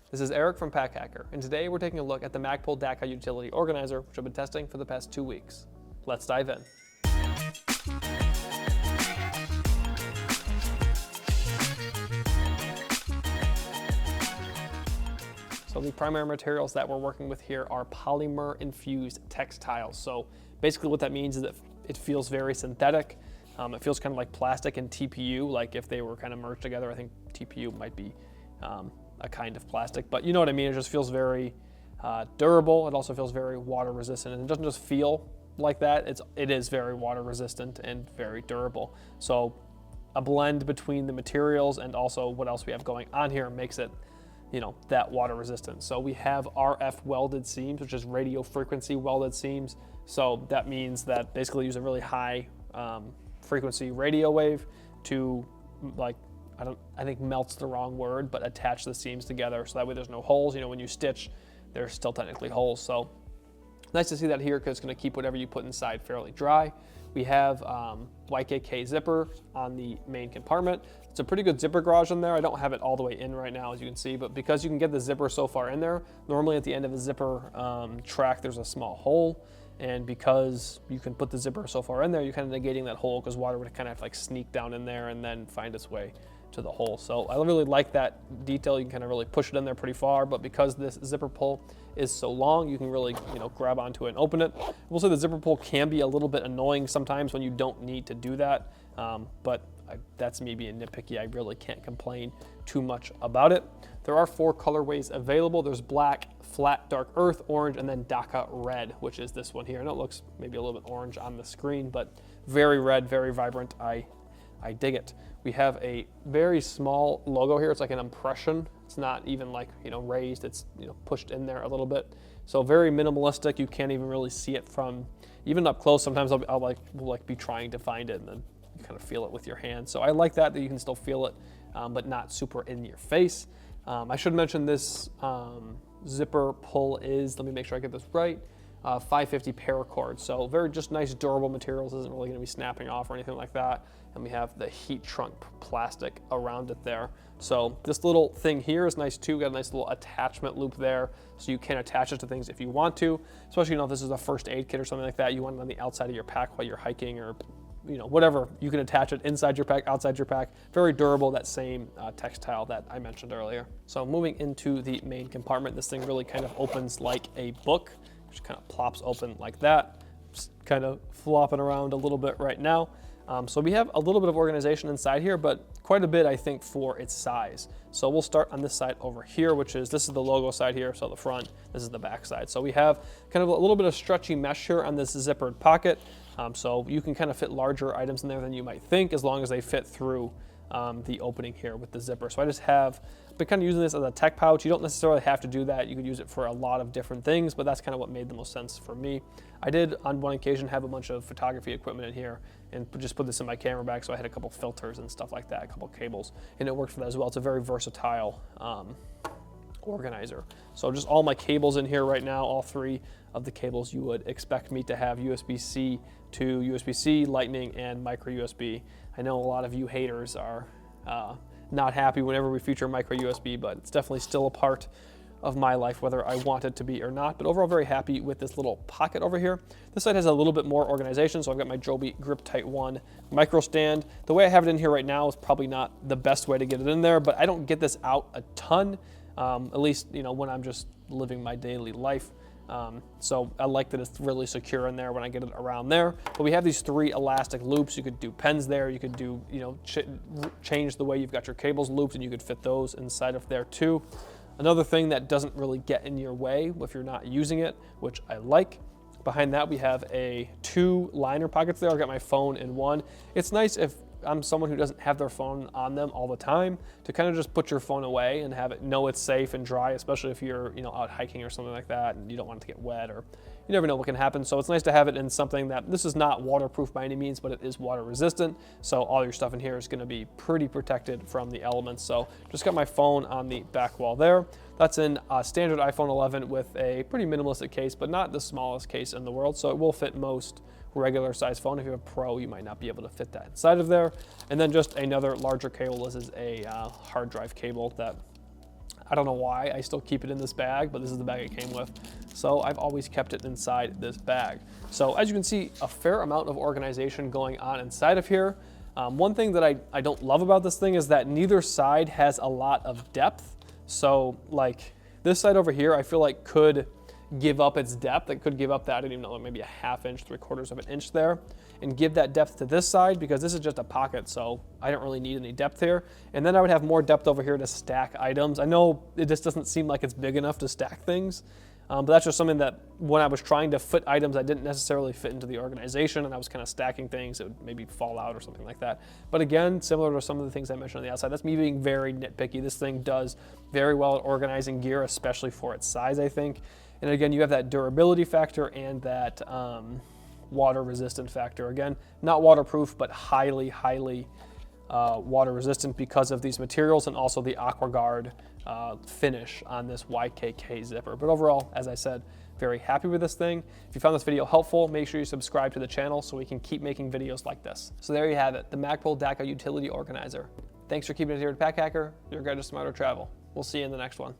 This is Eric from Pack Hacker, and today we're taking a look at the Magpul DAKA Utility Organizer, which I've been testing for the past 2 weeks. Let's dive in. So the primary materials that we're working with here are polymer infused textiles. So basically what that means is that it feels very synthetic. It feels kind of like plastic and TPU, like if they were kind of merged together. I think TPU might be a kind of plastic, but you know what I mean. It just feels very durable. It also feels very water resistant, and it doesn't just feel like that. It is very water resistant and very durable. So a blend between the materials and also what else we have going on here makes it, you know, that water resistant. So we have RF welded seams, which is radio frequency welded seams. So that means that basically use a really high frequency radio wave to, like, I think melt's the wrong word, but attach the seams together so that way there's no holes. You know, when you stitch, there's still technically holes. So nice to see that here because it's going to keep whatever you put inside fairly dry. We have YKK zipper on the main compartment. It's a pretty good zipper garage in there. I don't have it all the way in right now, as you can see, but because you can get the zipper so far in there, normally at the end of a zipper track, there's a small hole. And because you can put the zipper so far in there, you're kind of negating that hole because water would kind of have to like sneak down in there and then find its way to the hole. So I really like that detail. You can kind of really push it in there pretty far, but because this zipper pull is so long, you can really, you know, grab onto it and open it. We'll say the zipper pull can be a little bit annoying sometimes when you don't need to do that, but that's me being nitpicky. I really can't complain too much about it. There are 4 colorways available. There's black, flat, dark earth, orange, and then DAKA red, which is this one here. And it looks maybe a little bit orange on the screen, but very red, very vibrant. I dig it. We have a very small logo here. It's like an impression. It's not even like, you know, raised. It's, you know, pushed in there a little bit. So very minimalistic. You can't even really see it from even up close. Sometimes we'll be trying to find it and then you kind of feel it with your hand. So I like that you can still feel it, but not super in your face. I should mention this zipper pull is, let me make sure I get this right, 550 paracord. So very just nice durable materials, isn't really gonna be snapping off or anything like that. And we have the heat shrunk plastic around it there. So this little thing here is nice too. Got a nice little attachment loop there. So you can attach it to things if you want to, especially, you know, if this is a first aid kit or something like that, you want it on the outside of your pack while you're hiking or, you know, whatever, you can attach it inside your pack, outside your pack. Very durable, that same textile that I mentioned earlier. So moving into the main compartment, this thing really kind of opens like a book, which kind of plops open like that. Just kind of flopping around a little bit right now. So we have a little bit of organization inside here, but quite a bit, I think, for its size. So we'll start on this side over here, this is the logo side here, so the front, this is the back side. So we have kind of a little bit of stretchy mesh here on this zippered pocket. So you can kind of fit larger items in there than you might think, as long as they fit through the opening here with the zipper. So I just have been kind of using this as a tech pouch. You don't necessarily have to do that. You could use it for a lot of different things, but that's kind of what made the most sense for me. I did on one occasion have a bunch of photography equipment in here and just put this in my camera bag. So I had a couple filters and stuff like that, a couple cables, and it worked for that as well. It's a very versatile organizer. So just all my cables in here right now, all 3 of the cables you would expect me to have: USB-C to USB-C, Lightning, and micro USB. I know a lot of you haters are not happy whenever we feature micro USB, but it's definitely still a part of my life, whether I want it to be or not. But overall, very happy with this little pocket over here. This side has a little bit more organization, so I've got my Joby Grip Tight 1 micro stand. The way I have it in here right now is probably not the best way to get it in there, but I don't get this out a ton, at least, you know, when I'm just living my daily life. So I like that it's really secure in there when I get it around there. But we have these 3 elastic loops. You could do pens there. You could do, you know, change the way you've got your cables looped, and you could fit those inside of there too. Another thing that doesn't really get in your way if you're not using it, which I like. Behind that, we have 2 liner pockets there. I've got my phone in one. It's nice if I'm someone who doesn't have their phone on them all the time, to kind of just put your phone away and have it know it's safe and dry, especially if you're, you know, out hiking or something like that and you don't want it to get wet, or you never know what can happen. So it's nice to have it in something that, this is not waterproof by any means, but it is water resistant. So all your stuff in here is going to be pretty protected from the elements. So just got my phone on the back wall there. That's in a standard iPhone 11 with a pretty minimalistic case, but not the smallest case in the world. So it will fit most regular size phone. If you have a Pro, you might not be able to fit that inside of there. And then just another larger cable. This is a hard drive cable that I don't know why I still keep it in this bag, but this is the bag it came with. So I've always kept it inside this bag. So as you can see, a fair amount of organization going on inside of here. One thing that I don't love about this thing is that neither side has a lot of depth. So like this side over here, I feel like could give up its depth. It could give up that, I don't even know, maybe a ½ inch, 3/4 of an inch there, and give that depth to this side, because this is just a pocket, so I don't really need any depth here. And then I would have more depth over here to stack items. I know it just doesn't seem like it's big enough to stack things, but that's just something that when I was trying to fit items, I didn't necessarily fit into the organization, and I was kind of stacking things, it would maybe fall out or something like that. But again, similar to some of the things I mentioned on the outside, that's me being very nitpicky. This thing does very well at organizing gear, especially for its size, I think. And again, you have that durability factor and that water resistant factor. Again, not waterproof, but highly, highly water resistant because of these materials and also the AquaGuard finish on this YKK zipper. But overall, as I said, very happy with this thing. If you found this video helpful, make sure you subscribe to the channel so we can keep making videos like this. So there you have it, the Magpul DAKA Utility Organizer. Thanks for keeping it here at Pack Hacker, your guide to smarter travel. We'll see you in the next one.